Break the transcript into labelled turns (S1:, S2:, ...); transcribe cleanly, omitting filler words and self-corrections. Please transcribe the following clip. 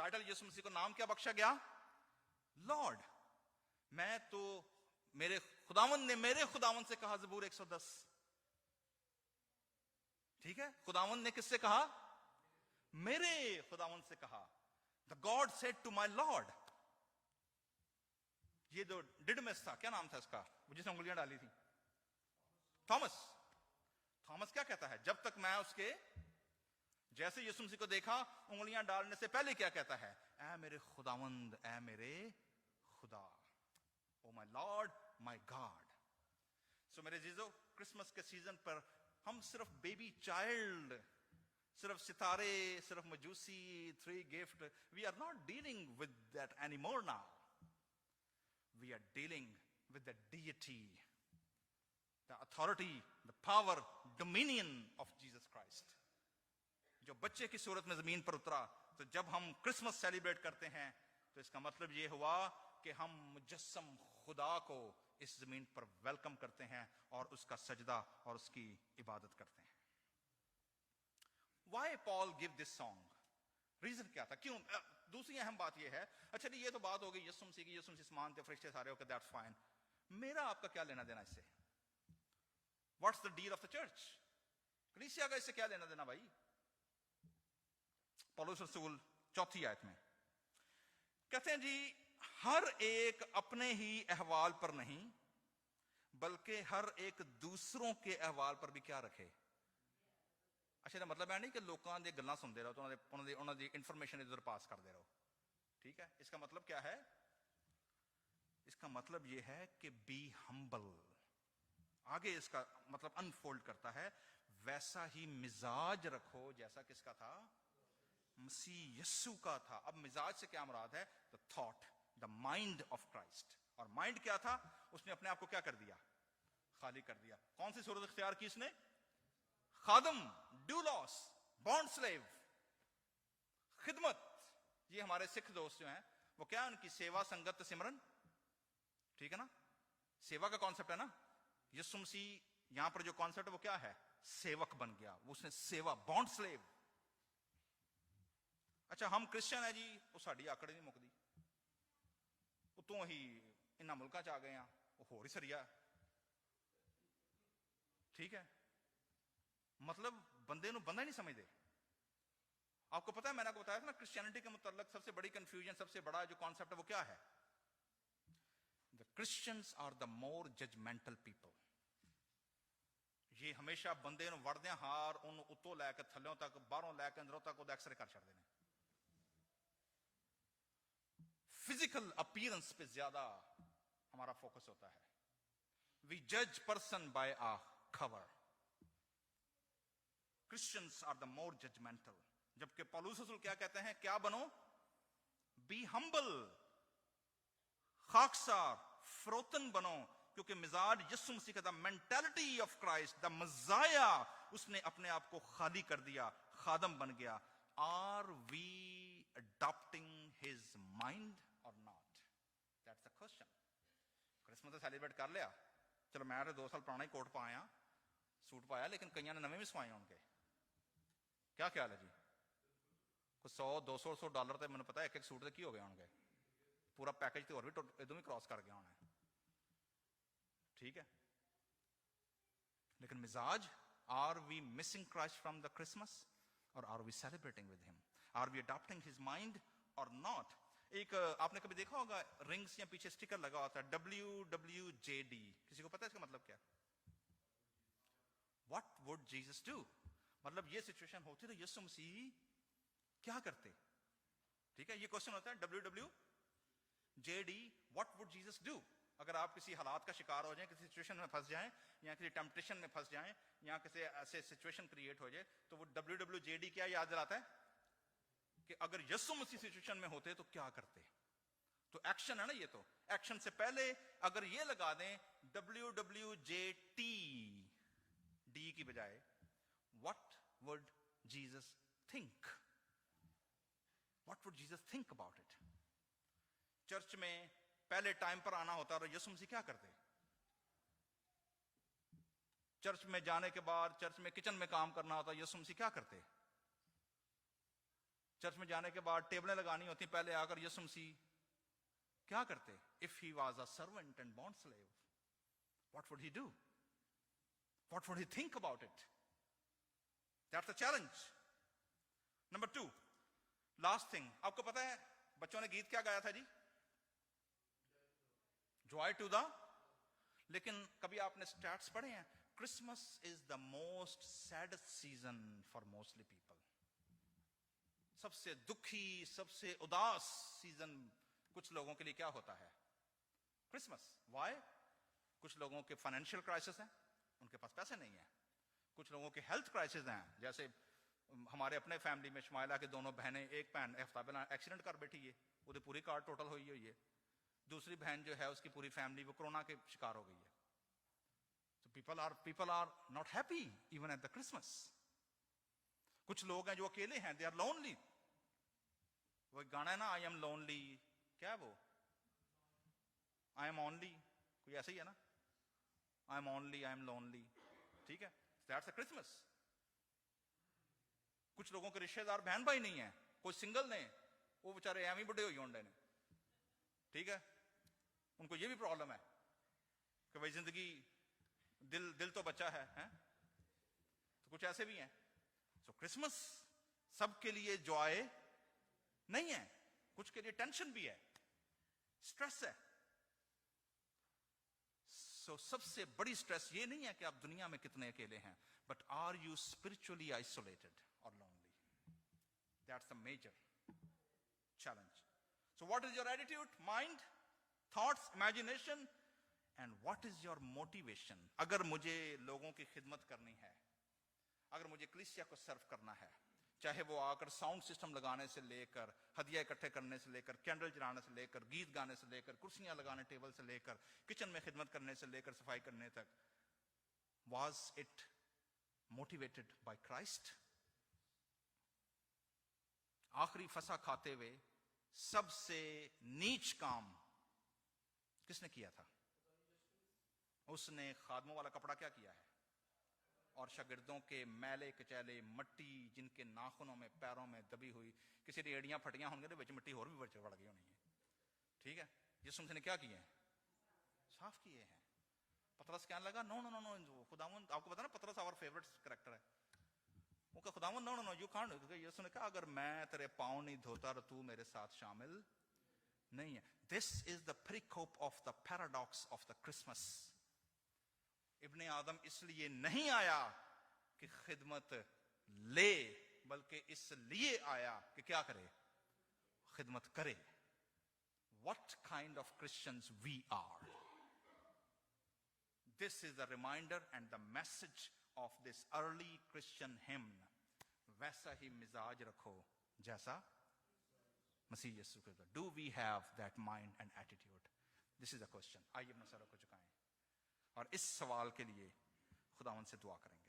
S1: Title यीशु मसीह को नाम क्या बख्शा गया? लॉर्ड। मैं तो मेरे खुदावंद ने मेरे खुदावंद से कहा, ज़बूर 110। ठीक है, खुदावंद ने किससे कहा? मेरे खुदावंद से कहा। The God said to my Lord. ये जो डिडमस था, क्या नाम था इसका, वो जिसने उंगलियां डाली थी? थॉमस। थॉमस क्या कहता है? जब तक मैं उसके जैसे यीशु मसीह को देखा, उंगलियां डालने से पहले क्या कहता है? ऐ मेरे खुदावंद, ऐ मेरे खुदा, oh my lord, my god. So मेरे जीजो, क्रिसमस के सीजन पर हम सिर्फ बेबी चाइल्ड, सिर्फ सितारे, सिर्फ मजूसी, 3 gift, we are not dealing with that anymore now. We are dealing with the deity, the authority, the power, dominion of Jesus Christ, जो बच्चे की सूरत में जमीन पर उतरा। तो जब हम क्रिसमस सेलिब्रेट करते हैं तो इसका मतलब यह हुआ कि हम मुजस्सम खुदा को इस जमीन पर वेलकम करते हैं और उसका सजदा और उसकी इबादत करते हैं। Why Paul give this song? Reason क्या था? क्यों? दूसरी अहम बात यह है, अच्छा नहीं, ये तो बात हो गई यीशु मसीह की, यीशु मसीह मानते फरिश्ते सारे, ओके, दैट्स फाइन। मेरा आपका क्या लेना देना इससे? What's the deal of the church? कलीसिया का इससे क्या लेना देना भाई? पौलुस रसूल 4 आयत में कहते हैं, जी हर एक अपने ही अहवाल पर नहीं बल्कि हर एक दूसरों के अहवाल पर भी क्या रखे। अच्छा, ਇਹਦਾ मतलब है नहीं कि लोगों दी गल्लां सुनते रहो तो उन्होंने दी इंफॉर्मेशन इधर पास करते रहो। ठीक है, इसका मतलब क्या है? इसका मतलब यह है कि बी हम्बल। आगे इसका मतलब अनफोल्ड करता है, वैसा ही मिजाज रखो जैसा किसका था? मसीह यस्सु का था। अब मिजाज से क्या मुराद है? The thought, the mind of Christ. और माइंड क्या था? उसने अपने आप को क्या कर दिया? खाली कर दिया। कौन सी सूरत इख्तियार की इसने? खादम, डूलॉस, बॉन्ड स्लेव, खिदमत। ये हमारे सिख दोस्त जो हैं वो क्या, उनकी सेवा, संगत, सिमरन। ठीक है ना, सेवा का कॉन्सेप्ट है ना। यीशु मसीह यहां पर जो कॉन्सेप्ट है वो क्या है? सेवक बन गया, वो उसने सेवा, बॉन्ड स्लेव। अच्छा, हम क्रिश्चियन है जी, वो साड़ी आकड़ नहीं मुकदी, उतों ही इन्हां मुल्कां च आ गए हैं, वो होर ही सरिया। ठीक है, मतलब बंदे नु बंदा ही नहीं समझते। आपको पता है, मैंने आपको बताया था ना, क्रिश्चियनिटी के मुताल्लिक सबसे बड़ी कंफ्यूजन, सबसे बड़ा जो कॉन्सेप्ट है वो क्या है? The Christians are the more judgmental people. ये हमेशा बंदे नु वड़दे हार उन्होंने उतों लैके थल्लों तक, बाहरों लैके अंदरों तक वो एक्सरे कर छड़ते हैं। फिजिकल अपीयरेंस पे ज्यादा हमारा फोकस होता है। वी जज person by a cover. Christians are the more judgmental. जबकि पौलुस रसूल क्या कहते हैं? क्या बनो? बी हम्बल, खाकसार, फ्रोतन बनो, क्योंकि मिजाज यीशु मसीह का, the mentality of Christ, the मजाया, उसने अपने आप को खाली कर दिया, खादम बन गया। Are we adopting his mind or not? That's the question. Christmas celebrate कर लिया, चलो मैं 2 साल पुराना ही कोट पाया, सूट पाया, लेकिन कईयां ने नवे भी सवाए होंगे। क्या ख्याल है जी? कुछ 100-200 डॉलर तो मैंने पता है एक सूट की हो गए होंगे, पूरा पैकेज तो और भी इधर भी क्रॉस कर गया होना है। ठीक है, लेकिन मिजाज, are we missing Christ from the Christmas or are we celebrating with him? Are we adopting his mind or not? एक आपने कभी देखा होगा रिंग्स या पीछे स्टिकर लगा होता है WWJD। किसी को पता है इसका मतलब क्या? What would Jesus do? मतलब ये सिचुएशन होती तो यीशु मसीह क्या करते? ठीक है, ये क्वेश्चन होता है WWJD, what would Jesus do? अगर आप किसी हालात का शिकार हो जाएं, किसी सिचुएशन में फंस जाएं, या किसी टेम्पटेशन में फंस जाएं, या किसी ऐसे सिचुएशन क्रिएट हो जाए, तो वो WWJD क्या याद दिलाता है? कि अगर यीशु मसीह सिचुएशन में होते तो क्या करते? तो एक्शन है ना, ये तो एक्शन से पहले अगर ये लगा दें WWJT, डी की बजाय, what would Jesus think? What would Jesus think about it? Church में पहले टाइम पर आना होता और यीशु मसीह क्या करते? चर्च में जाने के बाद चर्च में किचन में काम करना होता, यीशु मसीह क्या करते? चर्च में जाने के बाद टेबलें लगानी होती, पहले आकर यीशु मसीह क्या करते? If he was a servant and bond slave, what would he do? What would he think about it? That's the challenge. Number 2, last thing, आपको पता है बच्चों ने गीत क्या गाया था जी? जॉय टू द, लेकिन कभी आपने स्टैट्स पढ़े हैं? Christmas is the most saddest season for mostly people. सबसे दुखी, सबसे उदास सीजन कुछ लोगों के लिए क्या होता है? क्रिसमस। व्हाई? कुछ लोगों के फाइनेंशियल क्राइसिस हैं, उनके पास पैसे नहीं है। कुछ लोगों के हेल्थ क्राइसिस हैं, जैसे हमारे अपने फैमिली में शमाइला के दोनों बहनें, एक बहन हफ्ता पहला एक्सीडेंट कर बैठी है, वो पूरी कार टोटल हुई है। दूसरी बहन जो है उसकी पूरी फैमिली वो कोरोना के शिकार हो गई है। So people are not happy even at the Christmas. कुछ लोग हैं जो अकेले हैं, they are lonely. वो गाना है ना, I am lonely, क्या है वो? I am only, कोई ऐसे ही है ना, I am only, I am lonely, ठीक है? That's a Christmas. कुछ लोगों के रिश्तेदार बहन भाई नहीं है, कोई सिंगल ने, वो बेचारे एम ही बुढ़े हुई होंडे ने, ठीक है? उनको ये भी प्रॉब्लम है कि भाई जिंदगी, दिल तो बच्चा है? तो कुछ ऐसे भी हैं। सो क्रिसमस सबके लिए जॉय नहीं है, कुछ के लिए टेंशन भी है, स्ट्रेस है। सो सबसे बड़ी स्ट्रेस ये नहीं है कि आप दुनिया में कितने अकेले हैं, but are you spiritually isolated or lonely? That's the major challenge. So what is your attitude, mind, thoughts, imagination, and what is your motivation? अगर मुझे लोगों की खिदमत करनी है, अगर मुझे कलीसिया को सर्व करना है, चाहे वो आकर साउंड सिस्टम लगाने से लेकर, हदिया इकट्ठे करने से लेकर, कैंडल जलाने से लेकर, गीत गाने से लेकर, कुर्सियां लगाने टेबल से लेकर, किचन में खिदमत करने से लेकर सफाई करने तक, was it motivated by Christ? आखिरी फसा खाते हुए सबसे नीच काम किसने किया था? उसने खादमों वाला कपड़ा क्या किया है, और शागिर्दों के मैले कचैले मट्टी जिनके नाखूनों में, पैरों में दबी हुई, किसी की एड़ियां फटियां होंगे तो बिच मिट्टी और भी बढ़ गई होनी है, ठीक है? यीशु मसीह ने क्या किए हैं? साफ किए हैं। पतरस कहने लगा, नो नो नो नो, खुदावंद, आपको पता ना पतरस आवर फेवरेट कैरेक्टर है, वो कहा खुदावंद no no no you can't. Yeshu ने कहा अगर मैं तेरे पांव नहीं धोता तो तू मेरे साथ शामिल नहीं है। This is the pericope of the paradox of the Christmas. इब्ने आदम इसलिए नहीं आया कि खिदमत ले, बल्कि इसलिए आया कि क्या करे? खिदमत करे। What kind of Christians we are? This is the reminder and the message of this early Christian hymn. वैसा ही मिजाज रखो जैसा मसीह यीशु के। Do we have that mind and attitude? This is the question. आइए अपना सर को झुकाएं और इस सवाल के लिए खुदावंद से दुआ करेंगे।